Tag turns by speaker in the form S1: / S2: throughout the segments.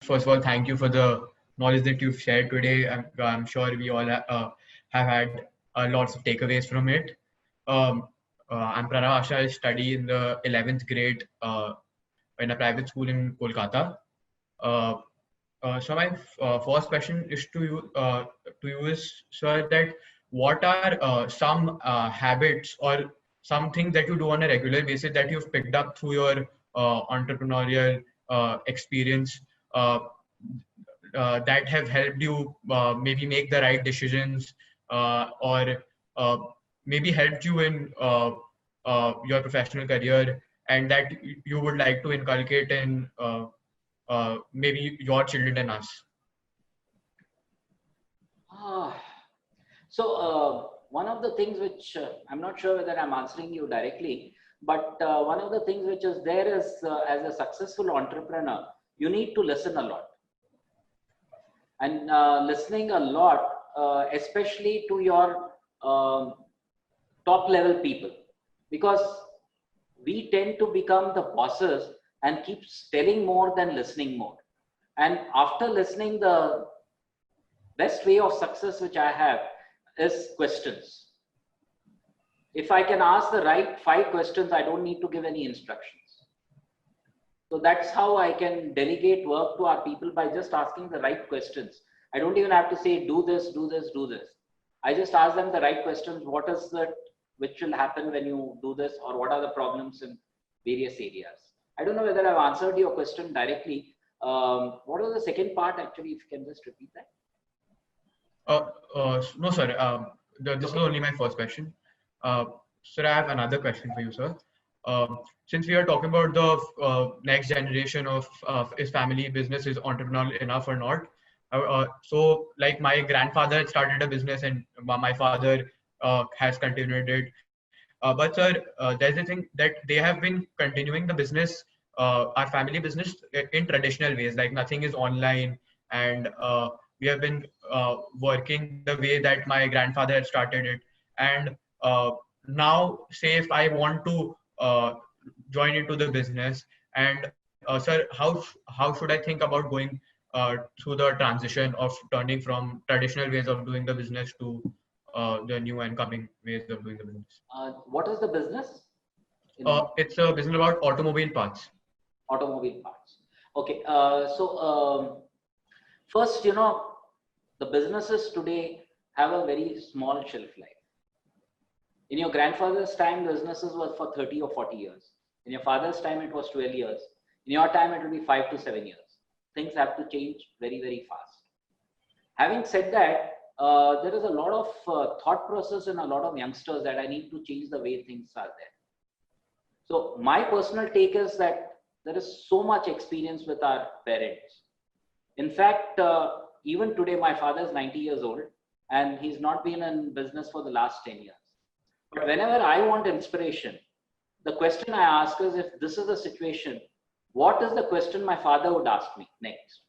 S1: first of all, thank you for the knowledge that you've shared today. I'm sure we all have had lots of takeaways from it. I'm Pranav. I study in the 11th grade in a private school in Kolkata. Uh, so my first question is to you is, sir, that what are some habits or some things that you do on a regular basis that you've picked up through your entrepreneurial experience uh, that have helped you maybe make the right decisions or uh, maybe helped you in your professional career, and that you would like to inculcate in maybe your children and us?
S2: One of the things which I'm not sure whether I'm answering you directly, but one of the things which is there is as a successful entrepreneur, you need to listen a lot. And listening a lot, especially to your top level people, because we tend to become the bosses and keep telling more than listening more. And after listening, the best way of success which I have is questions. If I can ask the right 5 questions, I don't need to give any instructions. So that's how I can delegate work to our people, by just asking the right questions. I don't even have to say, do this, do this, do this. I just ask them the right questions. What is that which will happen when you do this, or what are the problems in various areas? I don't know whether I've answered your question directly. What was the second part, actually, if you can just repeat that?
S1: No, sir. This is only my first question. Sir, I have another question for you, sir. Since we are talking about the next generation of is family business is entrepreneurial enough or not, so like my grandfather had started a business and my father has continued it. But sir, there's a thing that they have been continuing the business, our family business, in traditional ways. Like nothing is online, and we have been working the way that my grandfather had started it. And now, say if I want to join into the business, and sir, how should I think about going through the transition of turning from traditional ways of doing the business to the new and coming ways of doing the business?
S2: What is the business?
S1: It's a business about automobile parts.
S2: Automobile parts. Okay. First, the businesses today have a very small shelf life. In your grandfather's time, businesses were for 30 or 40 years. In your father's time, it was 12 years. In your time, it will be 5 to 7 years. Things have to change very, very fast. Having said that, there is a lot of thought process in a lot of youngsters that I need to change the way things are there. So my personal take is that there is so much experience with our parents. In fact, even today, my father is 90 years old and he's not been in business for the last 10 years. But whenever I want inspiration, the question I ask is, if this is the situation, what is the question my father would ask me next?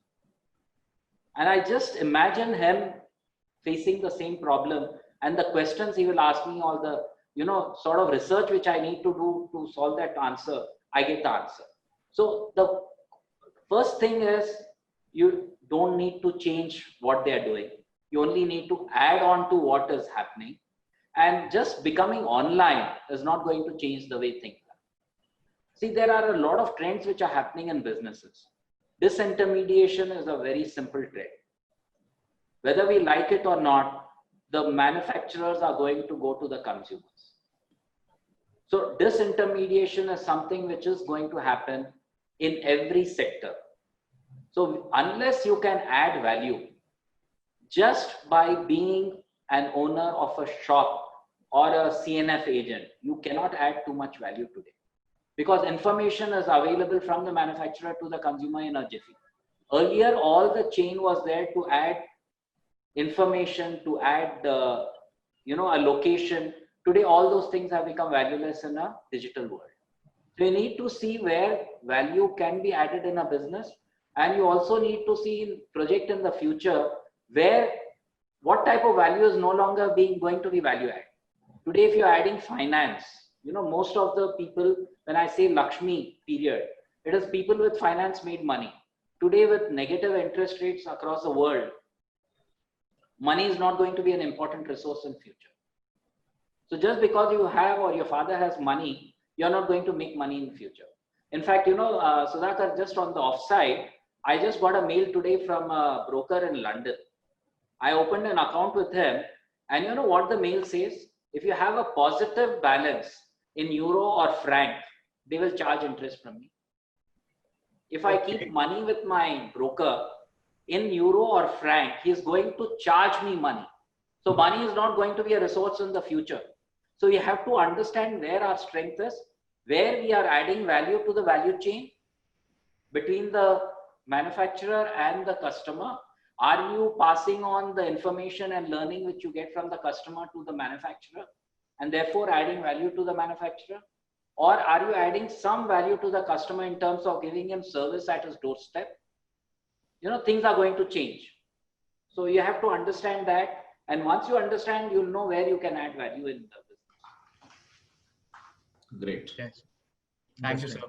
S2: And I just imagine him facing the same problem, and the questions he will ask me, all the sort of research which I need to do to solve that answer, I get the answer. So the first thing is, you don't need to change what they are doing. You only need to add on to what is happening. And just becoming online is not going to change the way things are. See, there are a lot of trends which are happening in businesses. Disintermediation is a very simple trend. Whether we like it or not, the manufacturers are going to go to the consumers. So disintermediation is something which is going to happen in every sector. So unless you can add value, just by being an owner of a shop or a CNF agent, you cannot add too much value today, because information is available from the manufacturer to the consumer in a jiffy. Earlier, all the chain was there to add information, to add a location. Today, all those things have become valueless in a digital world. So you need to see where value can be added in a business, and you also need to see project in the future where what type of value is no longer going to be value add. Today, if you're adding finance, most of the people, when I say Lakshmi period, it is people with finance made money. today with negative interest rates across the world, money is not going to be an important resource in future. So just because you have or your father has money, you're not going to make money in future. In fact, Sudhakar, just on the offside, I just got a mail today from a broker in London. I opened an account with him, and you know what the mail says? If you have a positive balance in euro or franc, they will charge interest from me. If I keep money with my broker in euro or franc, he's going to charge me money. So money is not going to be a resource in the future. So you have to understand where our strength is, where we are adding value to the value chain between the manufacturer and the customer. Are you passing on the information and learning which you get from the customer to the manufacturer and therefore adding value to the manufacturer? Or are you adding some value to the customer in terms of giving him service at his doorstep? Things are going to change. So you have to understand that. And once you understand, you'll know where you can add value in the business.
S3: Great.
S1: Yes. Thank you, sir.